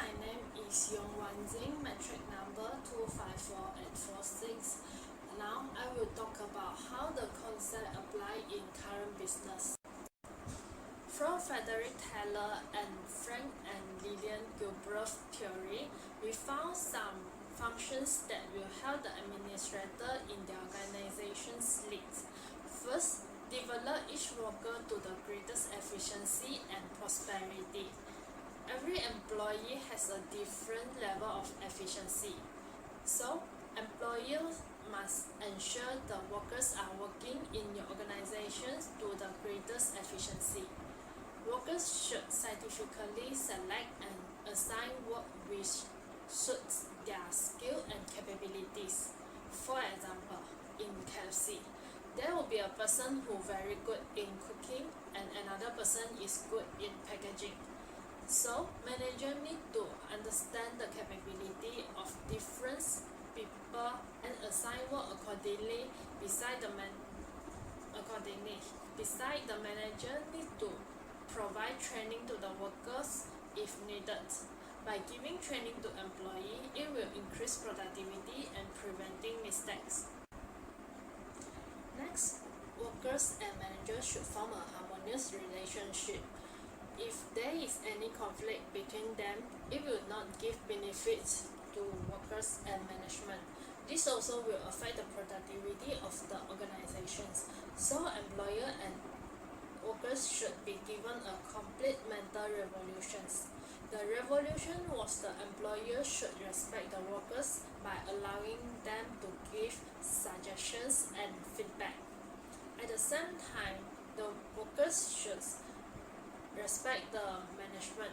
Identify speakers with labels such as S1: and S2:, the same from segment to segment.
S1: my name is Yong Wanjing, metric number 254846. Now I will talk about how the concept apply in current business. From Frederick and Frank and Lillian Gilbreth theory, we found some functions that will help the administrator in the organization's lead. First, develop each worker to the greatest efficiency and prosperity. Every employee has a different level of efficiency, so employers must ensure the workers are working in your organizations to the greatest efficiency. Workers should scientifically select and assign work which suits their skill and capabilities. For example, in KFC, there will be a person who very good in cooking and another person is good in packaging. So, manager need to understand the capability of different people and assign work accordingly. Besides, the manager need to provide training to the workers if needed. By giving training to employees, it will increase productivity and preventing mistakes. Next, workers and managers should form a harmonious relationship. If there is any conflict between them, it will not give benefits to workers and management. This also will affect the productivity of the organizations. So employer and workers should be given a complete mental revolution. The revolution was the employer should respect the workers by allowing them to give suggestions and feedback. At the same time, the workers should respect the management.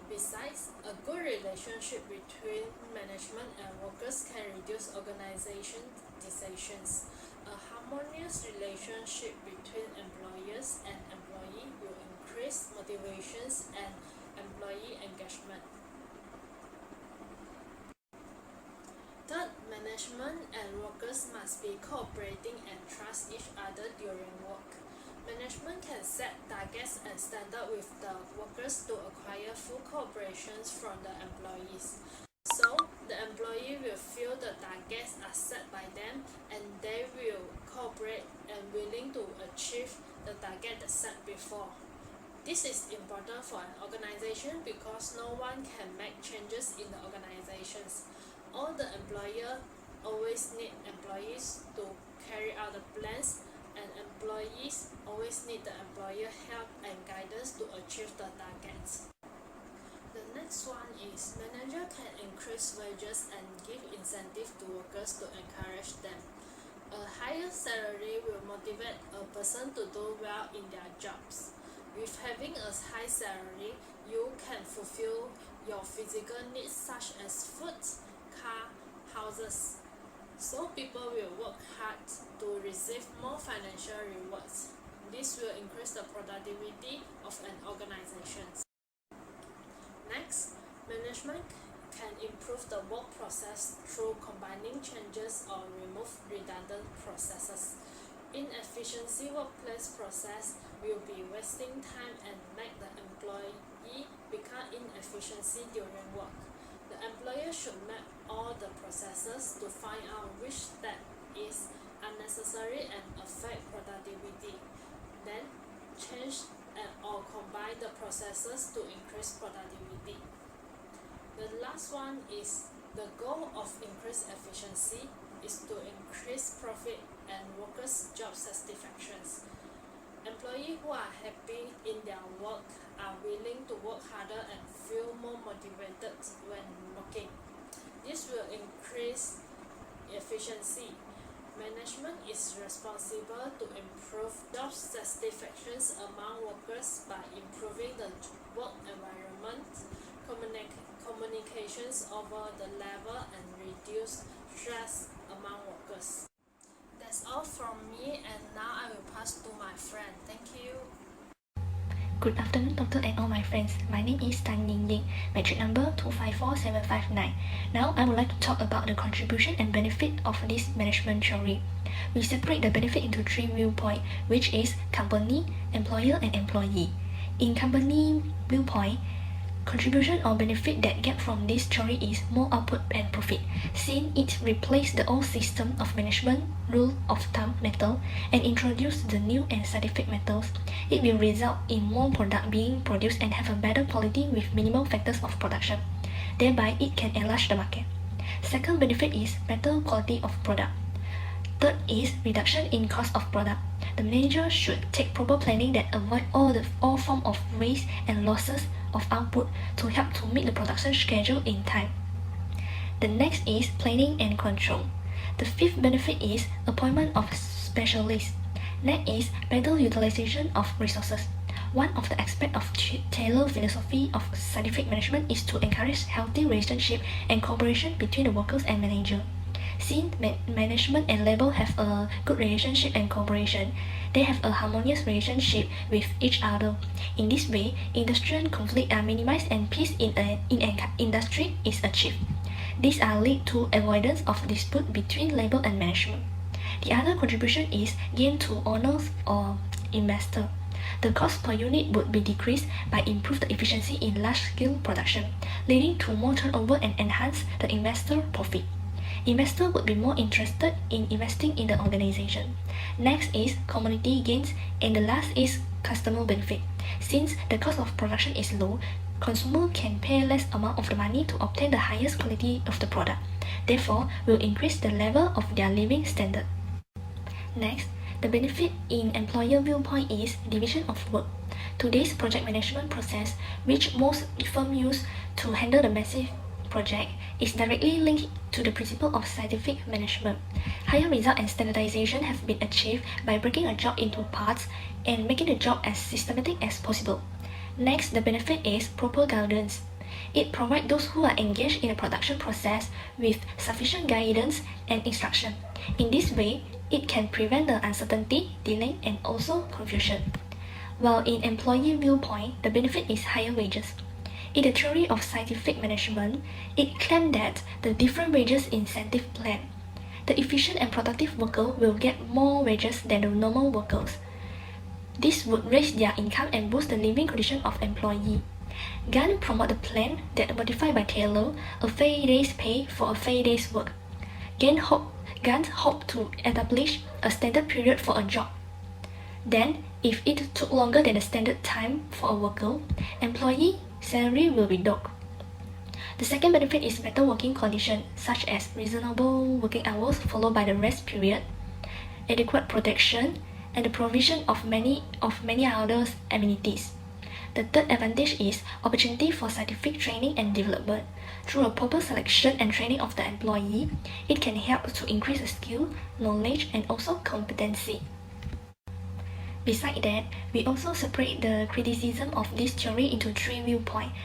S1: Besides, a good relationship between management and workers can reduce organization decisions. A harmonious relationship between employers and employees will increase motivations and employee engagement. Third, management and workers must be cooperating and trust each other during work. Management can set targets and standards with the workers to acquire full cooperation from the employees. So, the employee will feel the targets are set by them and they will cooperate and willing to achieve the target set before. This is important for an organization because no one can make changes in the organizations. All the employer always need employees to carry out the plans, and employees always need the employer help and guidance to achieve the targets. The next one is manager can increase wages and give incentive to workers to encourage them. A higher salary will motivate a person to do well in their jobs. With having a high salary, you can fulfill your physical needs such as food, car, houses. So people will work hard to receive more financial rewards. This will increase the productivity of an organization. Next, management can improve the work process through combining changes or remove redundant processes. Inefficiency workplace process will be wasting time and make the employee become inefficiency during work. The employer should map all the processes to find out which step is unnecessary and affect productivity. Then, change or combine the processes to increase productivity. The last one is the goal of increased efficiency is to increase profit and workers' job satisfactions. Employees who are happy in their work are willing to work harder and feel more motivated when working. This will increase efficiency. Management is responsible to improve job satisfactions among workers by improving the work environment, communications over the level, and reduce stress among workers. That's all from me, and now I will pass to my friend. Thank you.
S2: Good afternoon, doctor and all my friends. My name is Tan Ying Ying, metric number 254759. Now I would like to talk about the contribution and benefit of this management theory. We separate the benefit into three viewpoints, which is company, employer, and employee. In company viewpoint, contribution or benefit that get from this theory is more output and profit, since it replaced the old system of management rule of thumb method and introduced the new and scientific methods. It will result in more product being produced and have a better quality with minimal factors of production. Thereby, it can enlarge the market. Second benefit is better quality of product. Third is reduction in cost of product. The manager should take proper planning that avoid all form of waste and losses of output to help to meet the production schedule in time. The next is planning and control. The fifth benefit is appointment of specialists. Next is better utilization of resources. One of the aspects of Taylor's philosophy of scientific management is to encourage healthy relationship and cooperation between the workers and manager. Since management and labor have a good relationship and cooperation, they have a harmonious relationship with each other. In this way, industrial conflicts are minimized and peace in an industry is achieved. These are lead to avoidance of dispute between labor and management. The other contribution is gain to owners or investor. The cost per unit would be decreased by improved efficiency in large-scale production, leading to more turnover and enhance the investor profit. Investor would be more interested in investing in the organization. Next is community gains, and the last is customer benefit. Since the cost of production is low, consumer can pay less amount of the money to obtain the highest quality of the product. Therefore, will increase the level of their living standard. Next, the benefit in employer viewpoint is division of work. Today's project management process, which most firms use to handle the massive project, is directly linked to the principle of scientific management. Higher result and standardization have been achieved by breaking a job into parts and making the job as systematic as possible. Next, the benefit is proper guidance. It provides those who are engaged in the production process with sufficient guidance and instruction. In this way, it can prevent the uncertainty, delay, and also confusion. While in employee viewpoint, the benefit is higher wages. In the theory of scientific management, it claimed that the different wages incentive plan, the efficient and productive worker will get more wages than the normal workers. This would raise their income and boost the living condition of employee. Gunn promoted the plan that modified by Taylor, a fair day's pay for a fair day's work. Gunn hoped to establish a standard period for a job. Then, if it took longer than the standard time for a worker, employee salary will be docked. The second benefit is better working conditions, such as reasonable working hours followed by the rest period, adequate protection, and the provision of many other amenities. The third advantage is opportunity for scientific training and development. Through a proper selection and training of the employee, it can help to increase the skill, knowledge, and also competency. Besides that, we also separate the criticism of this theory into three viewpoints.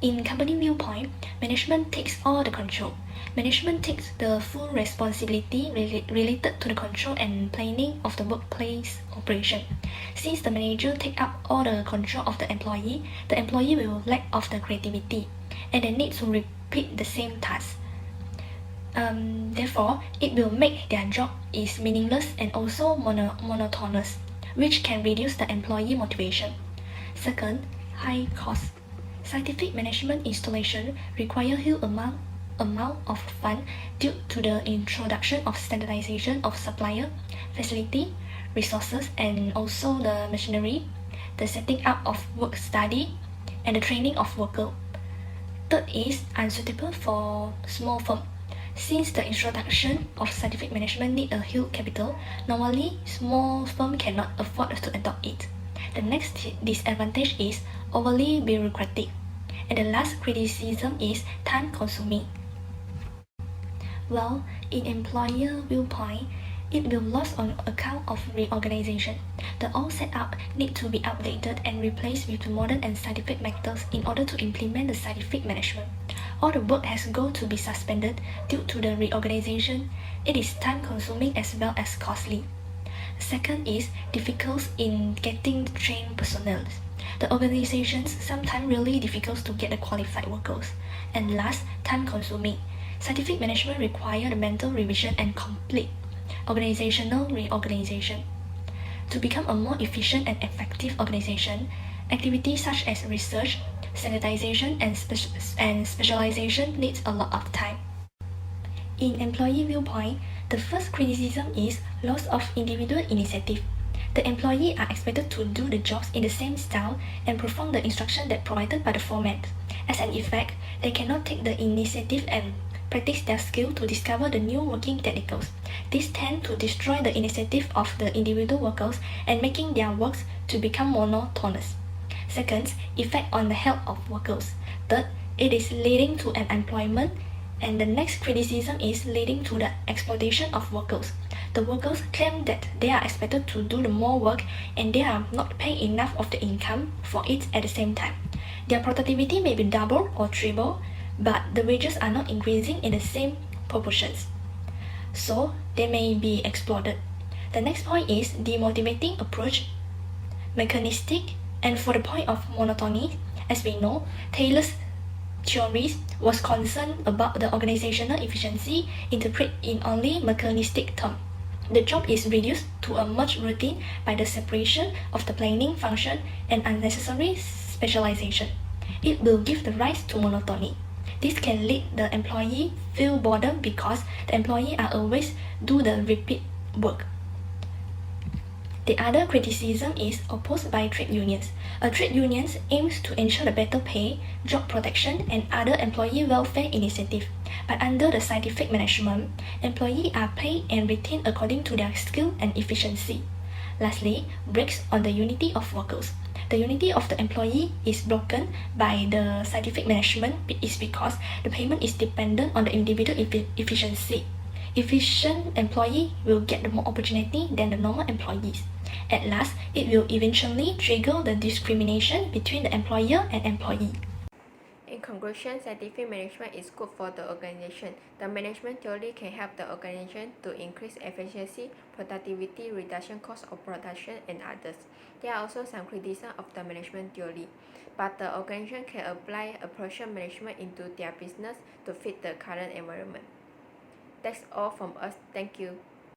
S2: In company viewpoint, management takes all the control. Management takes the full responsibility related to the control and planning of the workplace operation. Since the manager takes up all the control of the employee will lack of the creativity, and they need to repeat the same task. Therefore, it will make their job is meaningless and also monotonous, which can reduce the employee motivation. Second, high cost. Scientific management installation require huge amount of fund due to the introduction of standardization of supplier, facility, resources, and also the machinery, the setting up of work study, and the training of worker. Third is unsuitable for small firm. Since the introduction of scientific management need a huge capital, normally small firm cannot afford to adopt it. The next disadvantage is overly bureaucratic. And the last criticism is time consuming. Well, in employer viewpoint, it will lose on account of reorganization. The old setup need to be updated and replaced with modern and scientific methods in order to implement the scientific management. All the work has got to be suspended due to the reorganization. It is time consuming as well as costly. Second is difficult in getting trained personnel. The organizations sometimes really difficult to get the qualified workers. And last, time consuming. Scientific management requires the mental revision and complete organizational reorganization. To become a more efficient and effective organization, activities such as research, Standardization and specialization needs a lot of time. In employee viewpoint, the first criticism is loss of individual initiative. The employee are expected to do the jobs in the same style and perform the instruction that provided by the foreman. As an effect, they cannot take the initiative and practice their skill to discover the new working techniques. This tends to destroy the initiative of the individual workers and making their works to become monotonous. Second, effect on the health of workers. Third, it is leading to unemployment. And the next criticism is leading to the exploitation of workers. The workers claim that they are expected to do the more work and they are not paid enough of the income for it at the same time. Their productivity may be double or triple, but the wages are not increasing in the same proportions. So they may be exploited. The next point is demotivating approach, mechanistic, and for the point of monotony, as we know, Taylor's theories was concerned about the organizational efficiency interpreted in only mechanistic terms. The job is reduced to a much routine by the separation of the planning function and unnecessary specialization. It will give the rise to monotony. This can lead the employee feel boredom because the employee are always do the repeat work. The other criticism is opposed by trade unions. A trade union aims to ensure the better pay, job protection, and other employee welfare initiatives. But under the scientific management, employees are paid and retained according to their skill and efficiency. Lastly, breaks on the unity of workers. The unity of the employee is broken by the scientific management is because the payment is dependent on the individual efficiency. Efficient employee will get more opportunity than the normal employees. At last, it will eventually trigger the discrimination between the employer and employee.
S3: In conclusion, scientific management is good for the organization. The management theory can help the organization to increase efficiency, productivity, reduction cost of production, and others. There are also some criticism of the management theory, but the organization can apply operation management into their business to fit the current environment. That's all from us. Thank you.